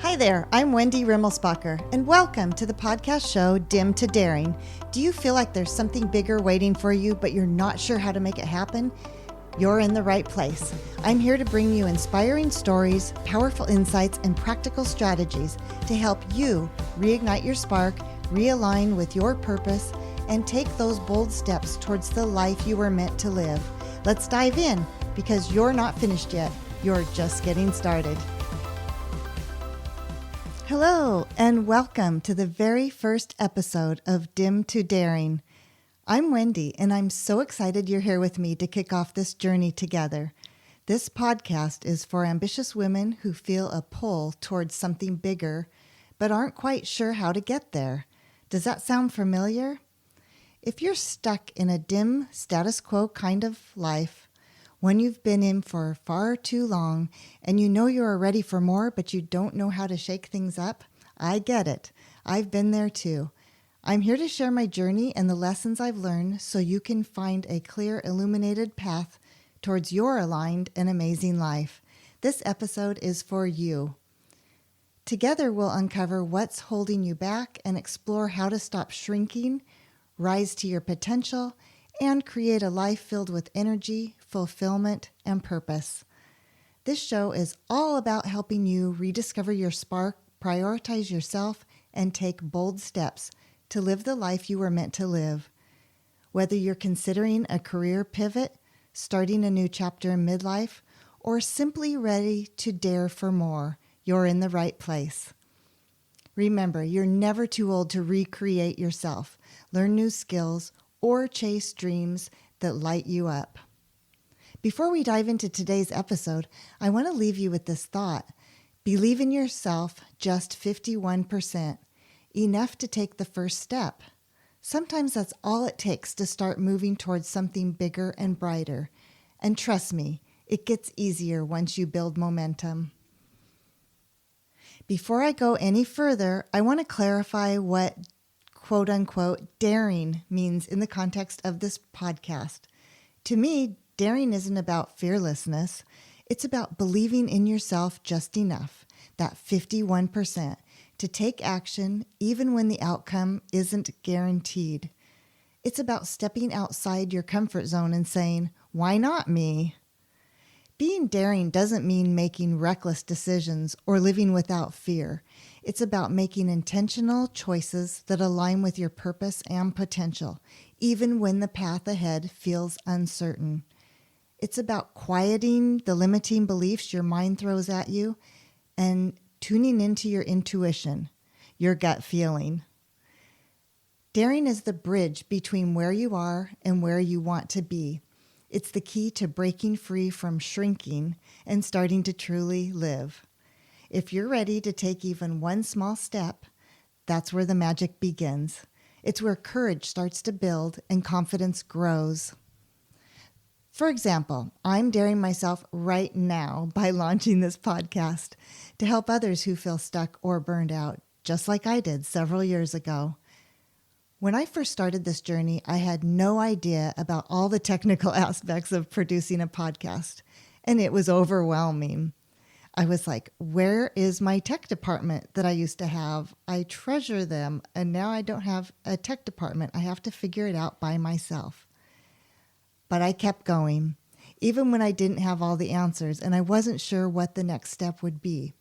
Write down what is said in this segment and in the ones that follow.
Hi there, I'm Wendy Rimmelsbacher, and welcome to the podcast show Dim to Daring. Do you feel like there's something bigger waiting for you, but you're not sure how to make it happen? You're in the right place. I'm here to bring you inspiring stories, powerful insights, and practical strategies to help you reignite your spark, realign with your purpose, and take those bold steps towards the life you were meant to live. Let's dive in, because you're not finished yet. You're just getting started. Hello, and welcome to the very first episode of Dim to Daring. I'm Wendy, and I'm so excited you're here with me to kick off this journey together. This podcast is for ambitious women who feel a pull towards something bigger, but aren't quite sure how to get there. Does that sound familiar? If you're stuck in a dim, status quo kind of life, one you've been in for far too long, and you know you're ready for more, but you don't know how to shake things up, I get it. I've been there too. I'm here to share my journey and the lessons I've learned so you can find a clear, illuminated path towards your aligned and amazing life. This episode is for you. Together, we'll uncover what's holding you back and explore how to stop shrinking, rise to your potential, and create a life filled with energy, fulfillment, and purpose. This show is all about helping you rediscover your spark, prioritize yourself, and take bold steps to live the life you were meant to live. Whether you're considering a career pivot, starting a new chapter in midlife, or simply ready to dare for more, you're in the right place. Remember, you're never too old to recreate yourself, learn new skills, or chase dreams that light you up. Before we dive into today's episode, I want to leave you with this thought. Believe in yourself just 51%, enough to take the first step. Sometimes that's all it takes to start moving towards something bigger and brighter. And trust me, it gets easier once you build momentum. Before I go any further, I want to clarify what quote-unquote daring means in the context of this podcast. To me, daring isn't about fearlessness. It's about believing in yourself just enough, that 51%, to take action even when the outcome isn't guaranteed. It's about stepping outside your comfort zone and saying, "Why not me?" Being daring doesn't mean making reckless decisions or living without fear. It's about making intentional choices that align with your purpose and potential, even when the path ahead feels uncertain. It's about quieting the limiting beliefs your mind throws at you and tuning into your intuition, your gut feeling. Daring is the bridge between where you are and where you want to be. It's the key to breaking free from shrinking and starting to truly live. If you're ready to take even one small step, that's where the magic begins. It's where courage starts to build and confidence grows. For example, I'm daring myself right now by launching this podcast to help others who feel stuck or burned out, just like I did several years ago. When I first started this journey, I had no idea about all the technical aspects of producing a podcast, and it was overwhelming. I was like, where is my tech department that I used to have? I treasure them, and now I don't have a tech department. I have to figure it out by myself. But I kept going, even when I didn't have all the answers, and I wasn't sure what the next step would be.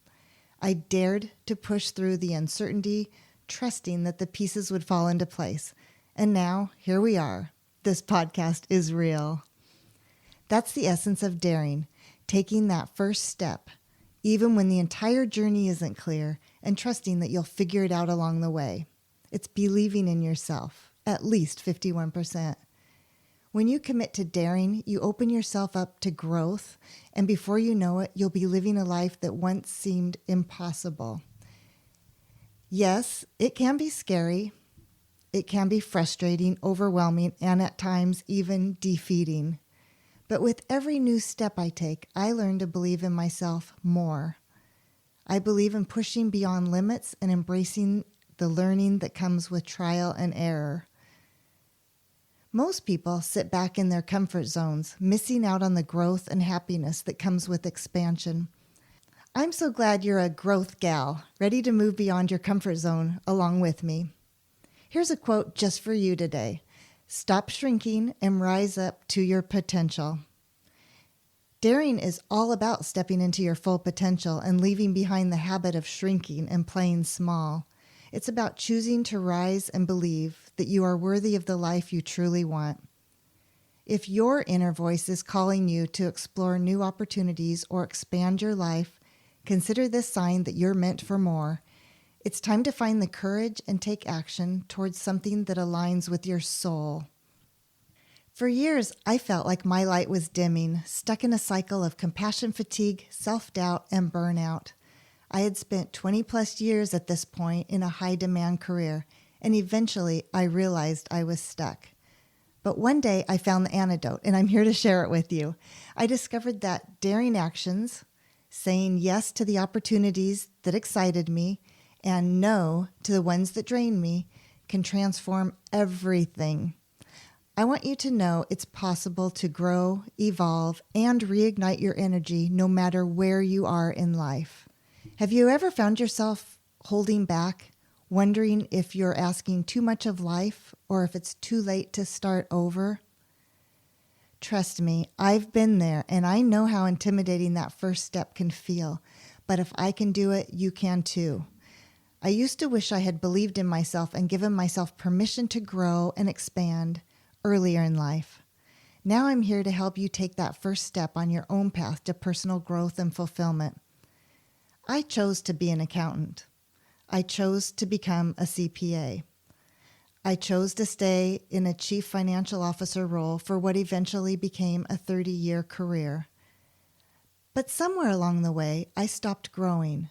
I dared to push through the uncertainty, trusting that the pieces would fall into place. And now, here we are. This podcast is real. That's the essence of daring, taking that first step, even when the entire journey isn't clear, and trusting that you'll figure it out along the way. It's believing in yourself, at least 51%. When you commit to daring, you open yourself up to growth, and before you know it, you'll be living a life that once seemed impossible. Yes, it can be scary. It can be frustrating, overwhelming, and at times even defeating. But with every new step I take, I learn to believe in myself more. I believe in pushing beyond limits and embracing the learning that comes with trial and error. Most people sit back in their comfort zones, missing out on the growth and happiness that comes with expansion. I'm so glad you're a growth gal, ready to move beyond your comfort zone along with me. Here's a quote just for you today. Stop shrinking and rise up to your potential. Daring is all about stepping into your full potential and leaving behind the habit of shrinking and playing small. It's about choosing to rise and believe that you are worthy of the life you truly want. If your inner voice is calling you to explore new opportunities or expand your life, consider this sign that you're meant for more. It's time to find the courage and take action towards something that aligns with your soul. For years, I felt like my light was dimming, stuck in a cycle of compassion fatigue, self-doubt, and burnout. I had spent 20 plus years at this point in a high-demand career, and eventually I realized I was stuck. But one day I found the antidote, and I'm here to share it with you. I discovered that daring actions, saying yes to the opportunities that excited me, and no to the ones that drained me, can transform everything. I want you to know it's possible to grow, evolve, and reignite your energy no matter where you are in life. Have you ever found yourself holding back, wondering if you're asking too much of life or if it's too late to start over? Trust me, I've been there, and I know how intimidating that first step can feel. But if I can do it, you can too. I used to wish I had believed in myself and given myself permission to grow and expand earlier in life. Now I'm here to help you take that first step on your own path to personal growth and fulfillment. I chose to be an accountant. I chose to become a CPA. I chose to stay in a chief financial officer role for what eventually became a 30-year career. But somewhere along the way, I stopped growing.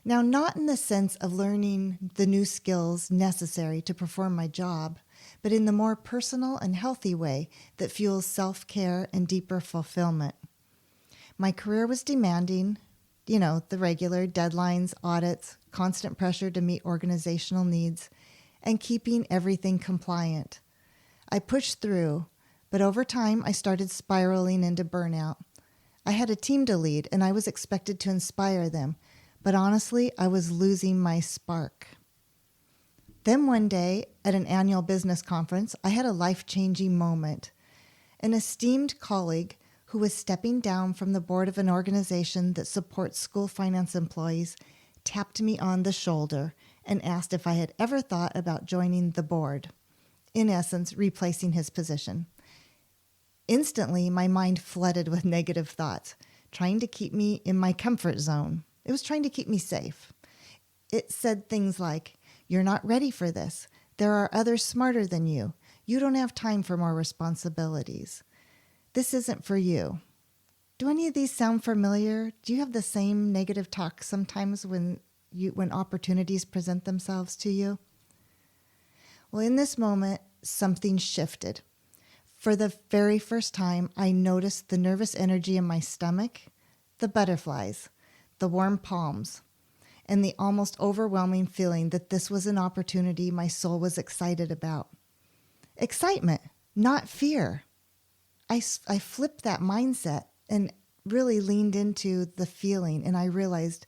Now, not in the sense of learning the new skills necessary to perform my job, but in the more personal and healthy way that fuels self-care and deeper fulfillment. My career was demanding, the regular deadlines, audits, constant pressure to meet organizational needs, and keeping everything compliant. I pushed through, but over time I started spiraling into burnout. I had a team to lead, and I was expected to inspire them, but honestly, I was losing my spark. Then one day, at an annual business conference, I had a life-changing moment. An esteemed colleague who was stepping down from the board of an organization that supports school finance employees tapped me on the shoulder and asked if I had ever thought about joining the board, in essence, replacing his position. Instantly, my mind flooded with negative thoughts, trying to keep me in my comfort zone. It was trying to keep me safe. It said things like, "You're not ready for this. There are others smarter than you. You don't have time for more responsibilities. This isn't for you." Do any of these sound familiar? Do you have the same negative talk sometimes when opportunities present themselves to you? Well, in this moment, something shifted. For the very first time, I noticed the nervous energy in my stomach, the butterflies, the warm palms, and the almost overwhelming feeling that this was an opportunity my soul was excited about. Excitement, not fear. I flipped that mindset and really leaned into the feeling, and I realized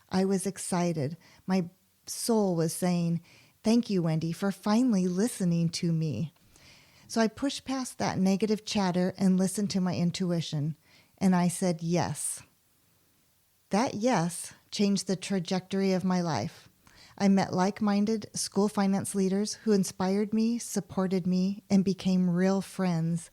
I was excited. My soul was saying, "Thank you, Wendy, for finally listening to me." So I pushed past that negative chatter and listened to my intuition, and I said yes. That yes changed the trajectory of my life. I met like-minded school finance leaders who inspired me, supported me, and became real friends.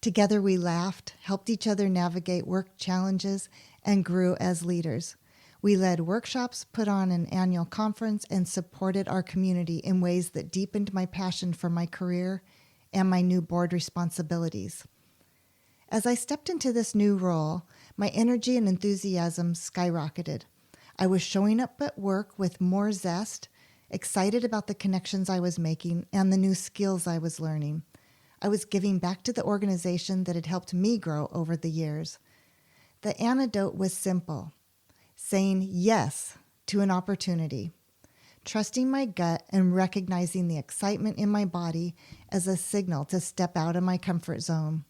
Together we laughed, helped each other navigate work challenges, and grew as leaders. We led workshops, put on an annual conference, and supported our community in ways that deepened my passion for my career and my new board responsibilities. As I stepped into this new role, my energy and enthusiasm skyrocketed. I was showing up at work with more zest, excited about the connections I was making and the new skills I was learning. I was giving back to the organization that had helped me grow over the years. The antidote was simple: saying yes to an opportunity, trusting my gut and recognizing the excitement in my body as a signal to step out of my comfort zone.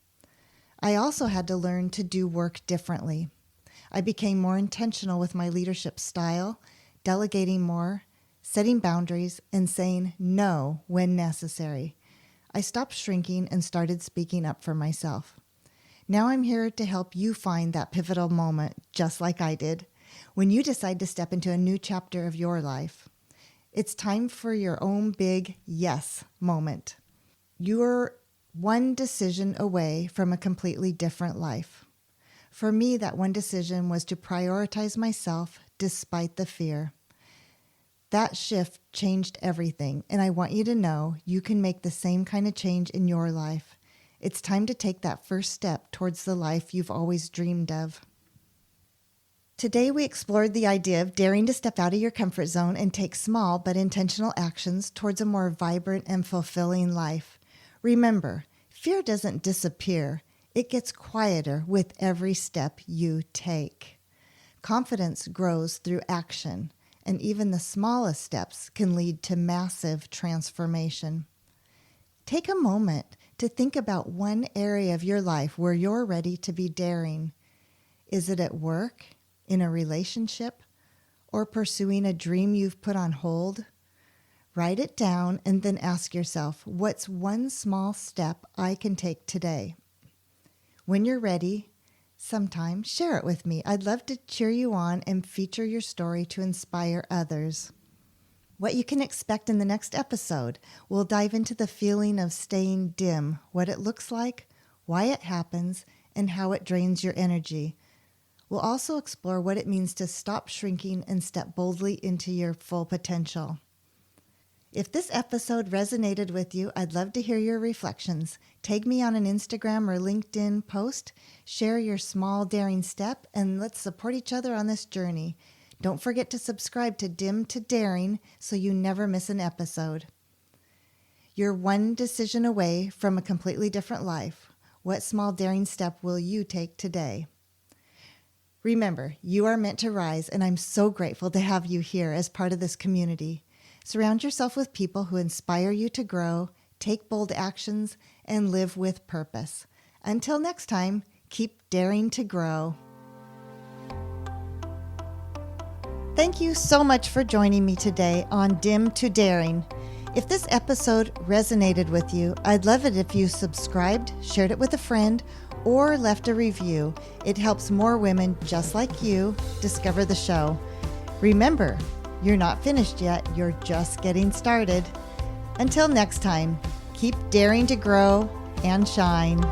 I also had to learn to do work differently. I became more intentional with my leadership style, delegating more, setting boundaries, and saying no when necessary. I stopped shrinking and started speaking up for myself. Now I'm here to help you find that pivotal moment, just like I did, when you decide to step into a new chapter of your life. It's time for your own big yes moment. You're one decision away from a completely different life. For me, that one decision was to prioritize myself despite the fear. That shift changed everything, and I want you to know you can make the same kind of change in your life. It's time to take that first step towards the life you've always dreamed of. Today, we explored the idea of daring to step out of your comfort zone and take small but intentional actions towards a more vibrant and fulfilling life. Remember, fear doesn't disappear. It gets quieter with every step you take. Confidence grows through action, and even the smallest steps can lead to massive transformation. Take a moment to think about one area of your life where you're ready to be daring. Is it at work, in a relationship, or pursuing a dream you've put on hold? Write it down and then ask yourself, what's one small step I can take today? When you're ready, sometime share it with me. I'd love to cheer you on and feature your story to inspire others. What you can expect in the next episode, we'll dive into the feeling of staying dim, what it looks like, why it happens, and how it drains your energy. We'll also explore what it means to stop shrinking and step boldly into your full potential. If this episode resonated with you, I'd love to hear your reflections. Tag me on an Instagram or LinkedIn post, share your small daring step, and let's support each other on this journey. Don't forget to subscribe to Dim to Daring so you never miss an episode. You're one decision away from a completely different life. What small daring step will you take today? Remember, you are meant to rise, and I'm so grateful to have you here as part of this community. Surround yourself with people who inspire you to grow, take bold actions, and live with purpose. Until next time, keep daring to grow. Thank you so much for joining me today on Dim to Daring. If this episode resonated with you, I'd love it if you subscribed, shared it with a friend, or left a review. It helps more women just like you discover the show. Remember, you're not finished yet. You're just getting started. Until next time, keep daring to grow and shine.